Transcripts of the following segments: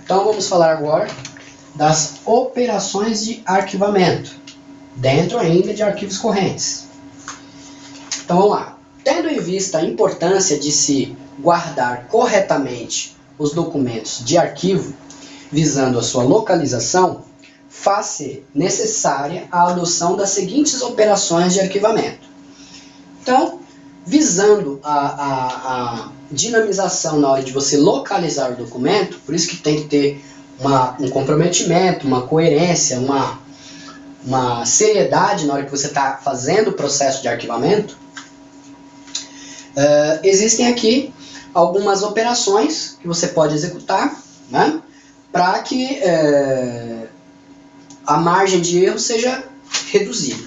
Então vamos falar agora das operações de arquivamento, dentro ainda de arquivos correntes. Então vamos lá. Tendo em vista a importância de se guardar corretamente os documentos de arquivo, visando a sua localização, faz-se necessária a adoção das seguintes operações de arquivamento. Então, visando a dinamização na hora de você localizar o documento, por isso que tem que ter um comprometimento, uma coerência, uma seriedade na hora que você está fazendo o processo de arquivamento, existem aqui algumas operações que você pode executar, né, para que a margem de erro seja reduzida.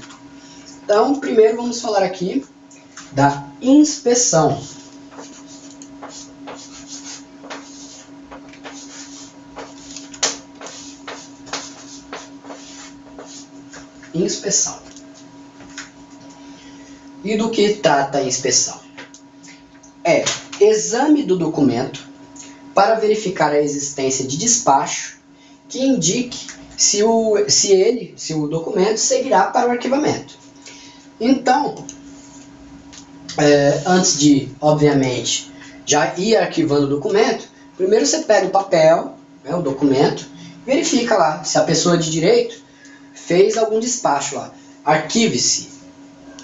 Então, primeiro vamos falar aqui da inspeção. Inspeção. E do que trata a inspeção? É exame do documento para verificar a existência de despacho que indique se o documento seguirá para o arquivamento. Então, antes de, obviamente, já ir arquivando o documento, primeiro você pega o papel, né, o documento, verifica lá se a pessoa de direito fez algum despacho lá, arquive-se,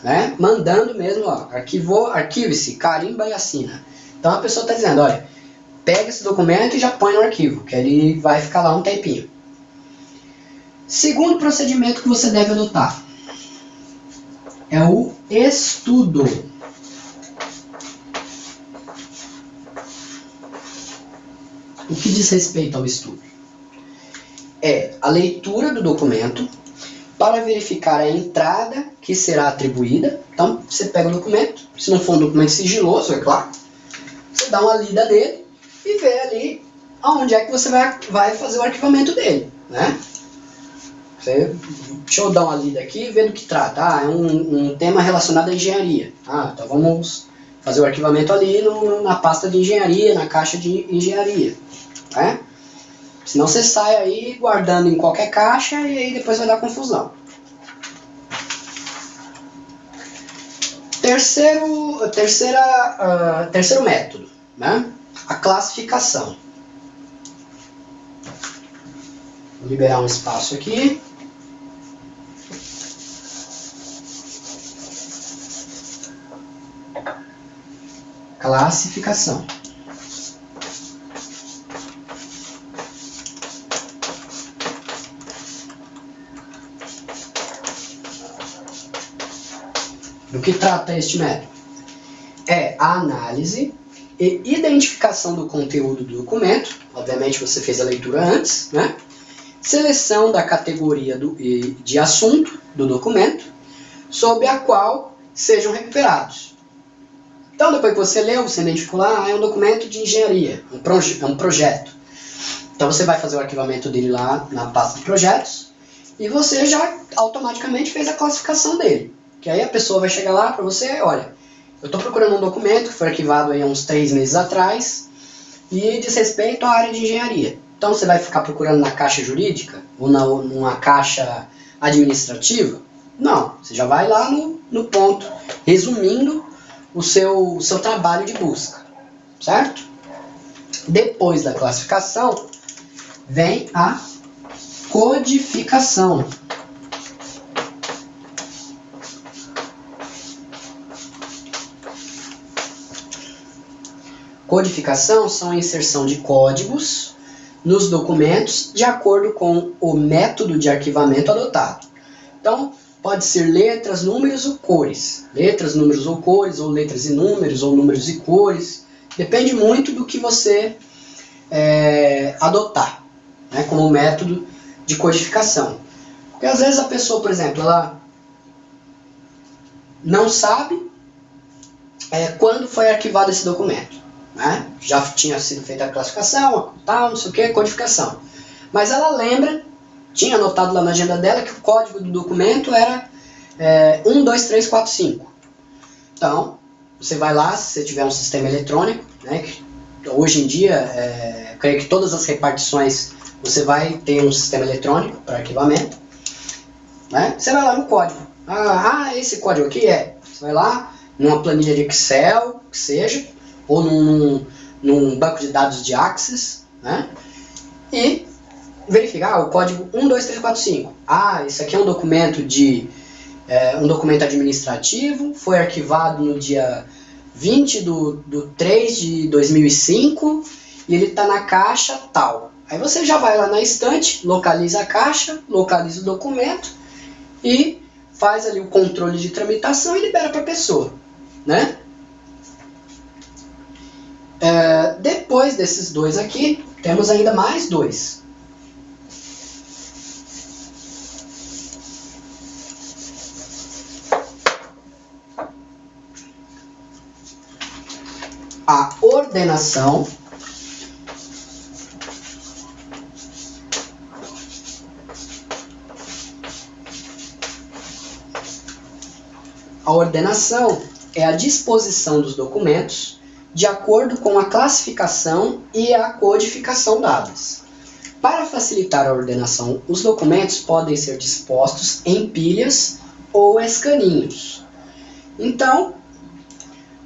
né, mandando mesmo, ó, arquive-se, carimba e assina. Então a pessoa está dizendo, olha, pega esse documento e já põe no arquivo, que ele vai ficar lá um tempinho. Segundo procedimento que você deve adotar é o estudo. O que diz respeito ao estudo? É a leitura do documento para verificar a entrada que será atribuída. Então, você pega o documento, se não for um documento sigiloso, é claro, você dá uma lida nele e vê ali aonde é que você vai fazer o arquivamento dele, né? Deixa eu dar uma lida aqui e ver do que trata. É um tema relacionado à engenharia. Então vamos fazer o arquivamento ali na pasta de engenharia, na caixa de engenharia, né? Senão você sai aí guardando em qualquer caixa e aí depois vai dar confusão. Terceiro método, né? A classificação. Vou liberar um espaço aqui. Classificação. Do que trata este método? É a análise e identificação do conteúdo do documento. Obviamente você fez a leitura antes, né? Seleção da categoria de assunto do documento, sob a qual sejam recuperados. Então, depois que você leu, você identificou lá, é um documento de engenharia, é um projeto. Então, você vai fazer o arquivamento dele lá na pasta de projetos e você já automaticamente fez a classificação dele. Que aí a pessoa vai chegar lá para você, olha, eu estou procurando um documento que foi arquivado aí há uns 3 meses atrás e diz respeito à área de engenharia. Então, você vai ficar procurando na caixa jurídica ou numa caixa administrativa? Não, você já vai lá no ponto, resumindo o seu trabalho de busca, certo? Depois da classificação, vem a codificação. Codificação são a inserção de códigos nos documentos de acordo com o método de arquivamento adotado. Então, pode ser letras, números ou cores. Letras, números ou cores, ou letras e números, ou números e cores. Depende muito do que você adotar, né, como método de codificação. Porque às vezes a pessoa, por exemplo, ela não sabe quando foi arquivado esse documento, né? Já tinha sido feita a classificação, tal, não sei o que, codificação. Mas ela lembra, tinha anotado lá na agenda dela que o código do documento era 12345. Então, você vai lá, se você tiver um sistema eletrônico, né, hoje em dia, eu creio que todas as repartições você vai ter um sistema eletrônico para arquivamento, né? Você vai lá no código. Esse código aqui Você vai lá numa planilha de Excel, que seja, ou num banco de dados de Access, né? E verificar o código 12345. Esse aqui é um documento administrativo, foi arquivado no dia 20 de 3 de 2005 e ele está na caixa tal. Aí você já vai lá na estante, localiza a caixa, localiza o documento e faz ali o controle de tramitação e libera para a pessoa, né? Depois desses dois aqui, temos ainda mais dois. A ordenação é a disposição dos documentos de acordo com a classificação e a codificação dadas. Para facilitar a ordenação, os documentos podem ser dispostos em pilhas ou escaninhos. Então,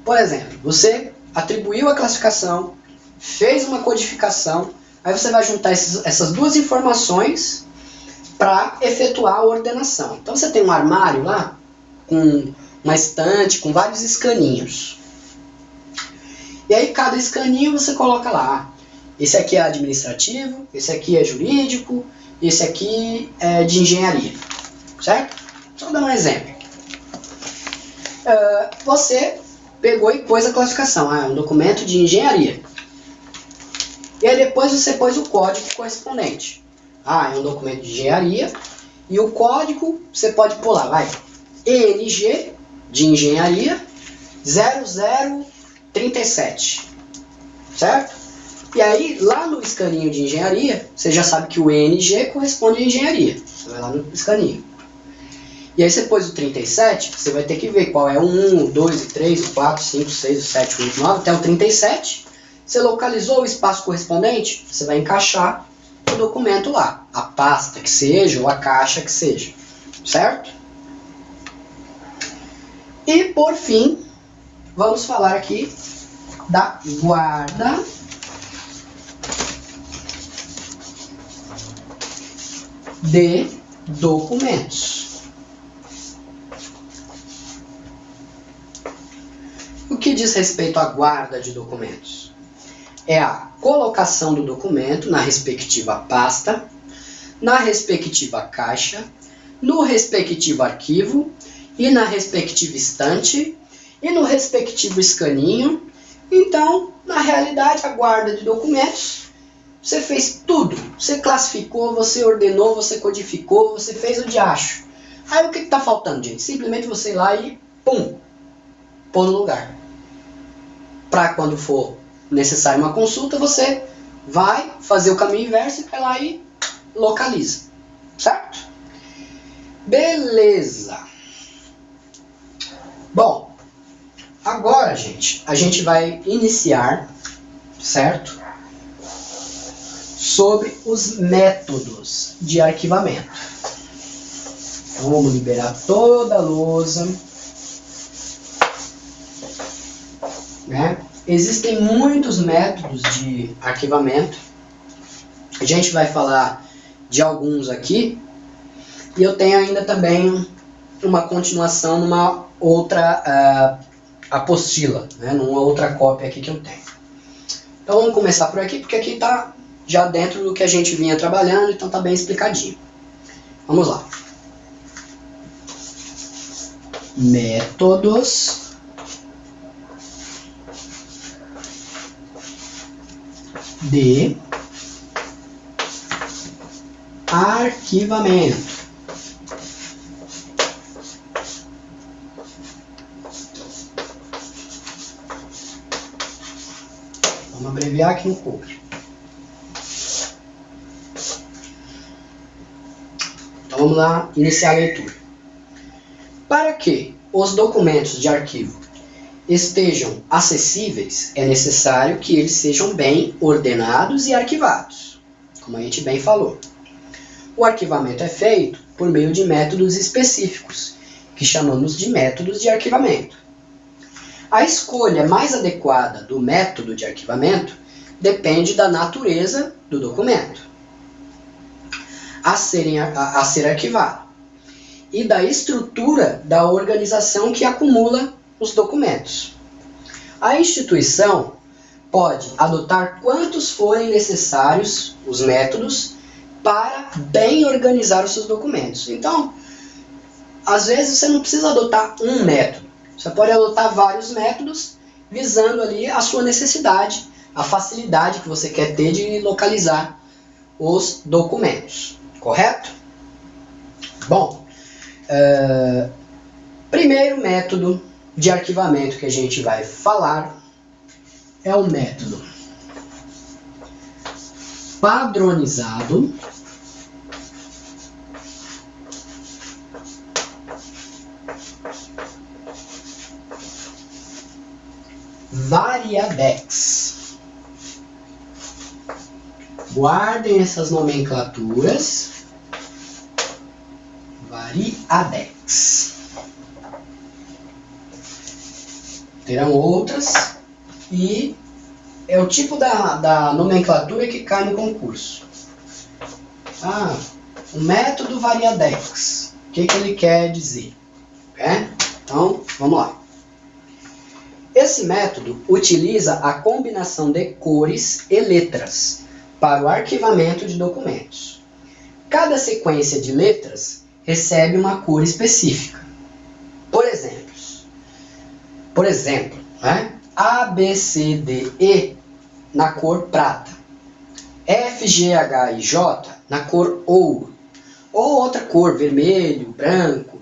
por exemplo, você atribuiu a classificação, fez uma codificação, aí você vai juntar essas duas informações para efetuar a ordenação. Então você tem um armário lá, com uma estante, com vários escaninhos. E aí cada escaninho você coloca lá. Esse aqui é administrativo, esse aqui é jurídico, esse aqui é de engenharia. Certo? Só dar um exemplo. Você pegou e pôs a classificação. É um documento de engenharia. E aí depois você pôs o código correspondente. É um documento de engenharia. E o código você pode pôr lá, vai. ENG de engenharia 0037. Certo? E aí, lá no escaninho de engenharia, você já sabe que o ENG corresponde à engenharia. Você vai lá no escaninho. E aí você pôs o 37, você vai ter que ver qual é o 1, o 2, o 3, o 4, o 5, o 6, o 7, o 8, o 9, até o 37. Você localizou o espaço correspondente, você vai encaixar o documento lá. A pasta que seja, ou a caixa que seja. Certo? E, por fim, vamos falar aqui da guarda de documentos. O que diz respeito à guarda de documentos? É a colocação do documento na respectiva pasta, na respectiva caixa, no respectivo arquivo e na respectiva estante e no respectivo escaninho. Então, na realidade, a guarda de documentos, você fez tudo. Você classificou, você ordenou, você codificou, você fez o diacho. Aí o que está faltando, gente? Simplesmente você ir lá e pum, pôr no lugar. Para quando for necessário uma consulta, você vai fazer o caminho inverso e vai lá e localiza. Certo? Beleza. Bom, agora, gente, a gente vai iniciar, certo? Sobre os métodos de arquivamento. Então, vamos liberar toda a lousa. Né? Existem muitos métodos de arquivamento. A gente vai falar de alguns aqui. E eu tenho ainda também uma continuação numa outra apostila, né? Numa outra cópia aqui que eu tenho. Então vamos começar por aqui, porque aqui está já dentro do que a gente vinha trabalhando, então está bem explicadinho. Vamos lá. Métodos de arquivamento. Vamos abreviar que não cobre. Então vamos lá iniciar a leitura. Para que os documentos de arquivo estejam acessíveis, é necessário que eles sejam bem ordenados e arquivados, como a gente bem falou. O arquivamento é feito por meio de métodos específicos, que chamamos de métodos de arquivamento. A escolha mais adequada do método de arquivamento depende da natureza do documento a ser arquivado e da estrutura da organização que acumula os documentos. A instituição pode adotar quantos forem necessários os métodos para bem organizar os seus documentos. Então, às vezes você não precisa adotar um método. Você pode adotar vários métodos visando ali a sua necessidade, a facilidade que você quer ter de localizar os documentos. Correto? Bom, primeiro método de arquivamento que a gente vai falar é o método padronizado Variadex. Guardem essas nomenclaturas. Variadex. Terão outras e é o tipo da nomenclatura que cai no concurso. O método Variadex. O que ele quer dizer? Então, vamos lá. Esse método utiliza a combinação de cores e letras para o arquivamento de documentos. Cada sequência de letras recebe uma cor específica. Por exemplo, A, B, C, D, E na cor prata, F, G, H e J na cor ouro, ou outra cor, vermelho,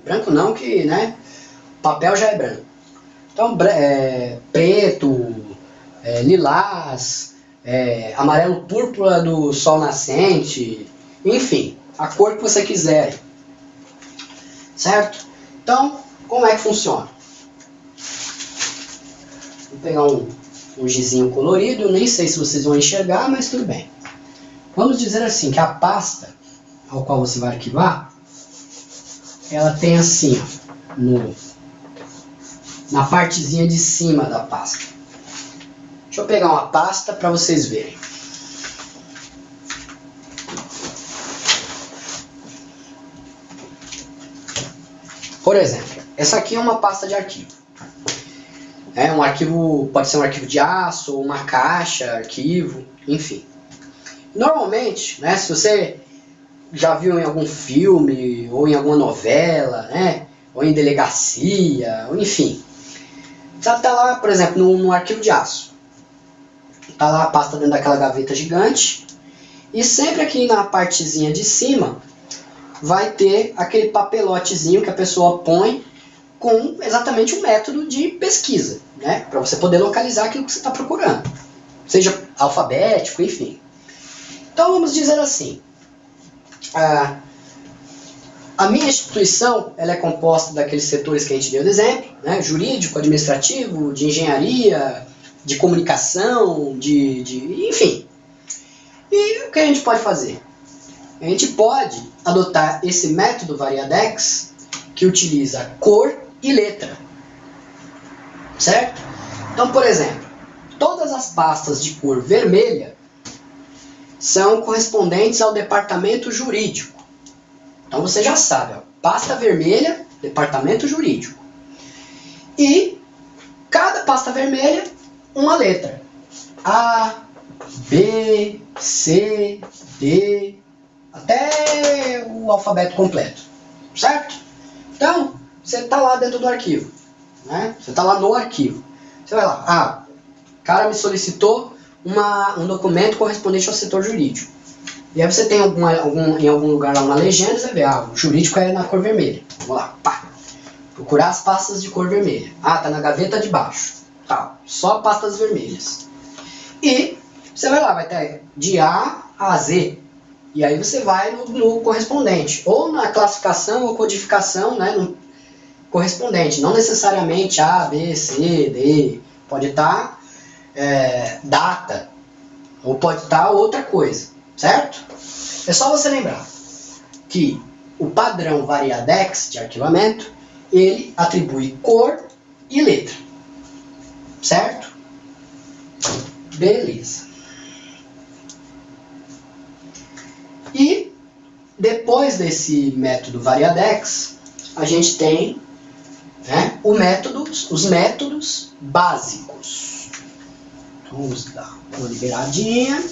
branco não que o papel já é branco. Então, preto, lilás, amarelo púrpura do sol nascente, enfim, a cor que você quiser. Certo? Então, como é que funciona? Vou pegar um gizinho colorido, eu nem sei se vocês vão enxergar, mas tudo bem. Vamos dizer assim, que a pasta ao qual você vai arquivar, ela tem assim, na partezinha de cima da pasta. Deixa eu pegar uma pasta para vocês verem. Por exemplo, essa aqui é uma pasta de arquivo. Um arquivo, pode ser um arquivo de aço, ou uma caixa, arquivo, enfim. Normalmente, se você já viu em algum filme, ou em alguma novela, ou em delegacia, ou enfim. Está lá, por exemplo, no arquivo de aço. Está lá a pasta dentro daquela gaveta gigante. E sempre aqui na partezinha de cima vai ter aquele papelotezinho que a pessoa põe com exatamente um método de pesquisa, para você poder localizar aquilo que você está procurando. Seja alfabético, enfim. Então vamos dizer assim. A minha instituição ela é composta daqueles setores que a gente deu de exemplo, jurídico, administrativo, de engenharia, de comunicação, enfim. E o que a gente pode fazer? A gente pode adotar esse método Variadex que utiliza cor e letra. Certo? Então, por exemplo, todas as pastas de cor vermelha são correspondentes ao departamento jurídico. Então você já sabe, pasta vermelha, departamento jurídico. E cada pasta vermelha, uma letra. A, B, C, D, até o alfabeto completo. Certo? Então, você está lá dentro do arquivo. Você está lá no arquivo. Você vai lá, o cara me solicitou um documento correspondente ao setor jurídico. E aí você tem em algum lugar lá uma legenda, você vê, o jurídico é na cor vermelha. Vamos lá, procurar as pastas de cor vermelha. Tá na gaveta de baixo. Só pastas vermelhas. E você vai lá, vai ter de A a Z. E aí você vai no correspondente. Ou na classificação ou codificação, correspondente, não necessariamente A, B, C, D, pode estar data, ou pode estar outra coisa, certo? É só você lembrar que o padrão variadex de arquivamento, ele atribui cor e letra, certo? Beleza. E depois desse método variadex, a gente tem os métodos básicos. Então, vamos dar uma liberadinha.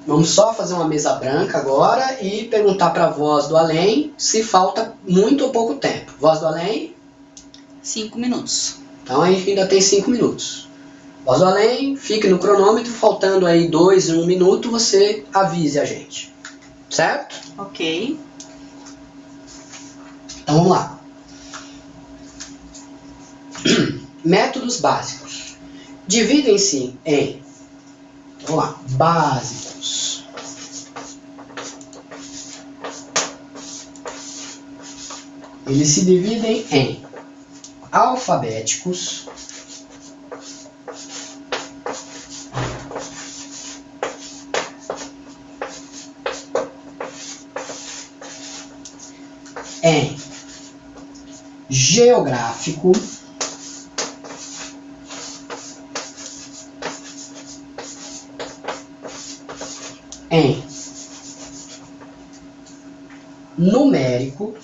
Vamos só fazer uma mesa branca agora e perguntar para a voz do além se falta muito ou pouco tempo. Voz do além? 5 minutos. Então a gente ainda tem 5 minutos. Voz do além, fique no cronômetro, faltando aí 2 e 1 minuto, você avise a gente. Certo? Ok. Então vamos lá. Métodos básicos. Dividem-se em, vamos lá, básicos. Eles se dividem em alfabéticos, em geográfico, em numérico,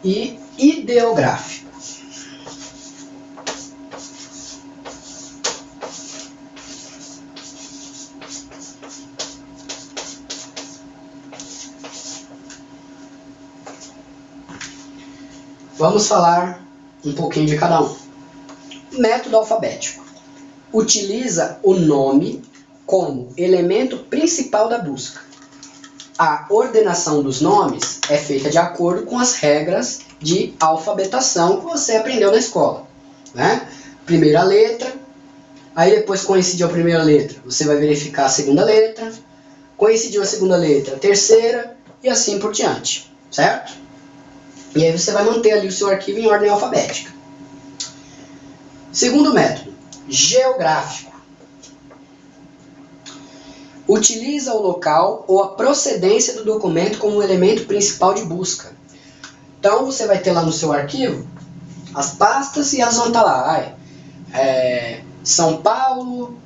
e ideográfico. Vamos falar um pouquinho de cada um. Método alfabético. Utiliza o nome como elemento principal da busca. A ordenação dos nomes é feita de acordo com as regras de alfabetação que você aprendeu na escola, né? Primeira letra, aí depois coincidiu a primeira letra, você vai verificar a segunda letra, coincidiu a segunda letra, a terceira, e assim por diante, certo? E aí você vai manter ali o seu arquivo em ordem alfabética. Segundo método, geográfico. Utiliza o local ou a procedência do documento como elemento principal de busca. Então você vai ter lá no seu arquivo as pastas e elas vão estar lá. São Paulo,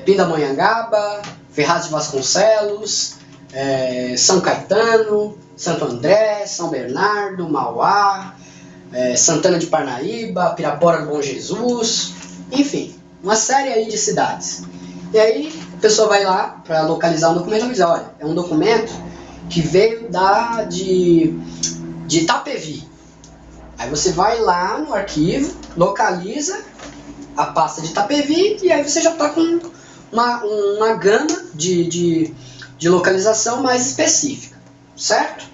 Pindamonhangaba, Ferraz de Vasconcelos, São Caetano, Santo André, São Bernardo, Mauá, Santana de Parnaíba, Pirapora do Bom Jesus, enfim, uma série aí de cidades. E aí a pessoa vai lá para localizar um documento e vai dizer, olha, é um documento que veio de Itapevi. Aí você vai lá no arquivo, localiza a pasta de Itapevi e aí você já está com uma gama de localização mais específica, certo?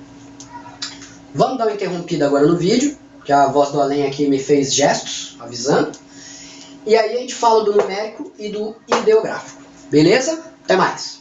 Vamos dar uma interrompida agora no vídeo, que a voz do além aqui me fez gestos, avisando. E aí a gente fala do numérico e do ideográfico. Beleza? Até mais!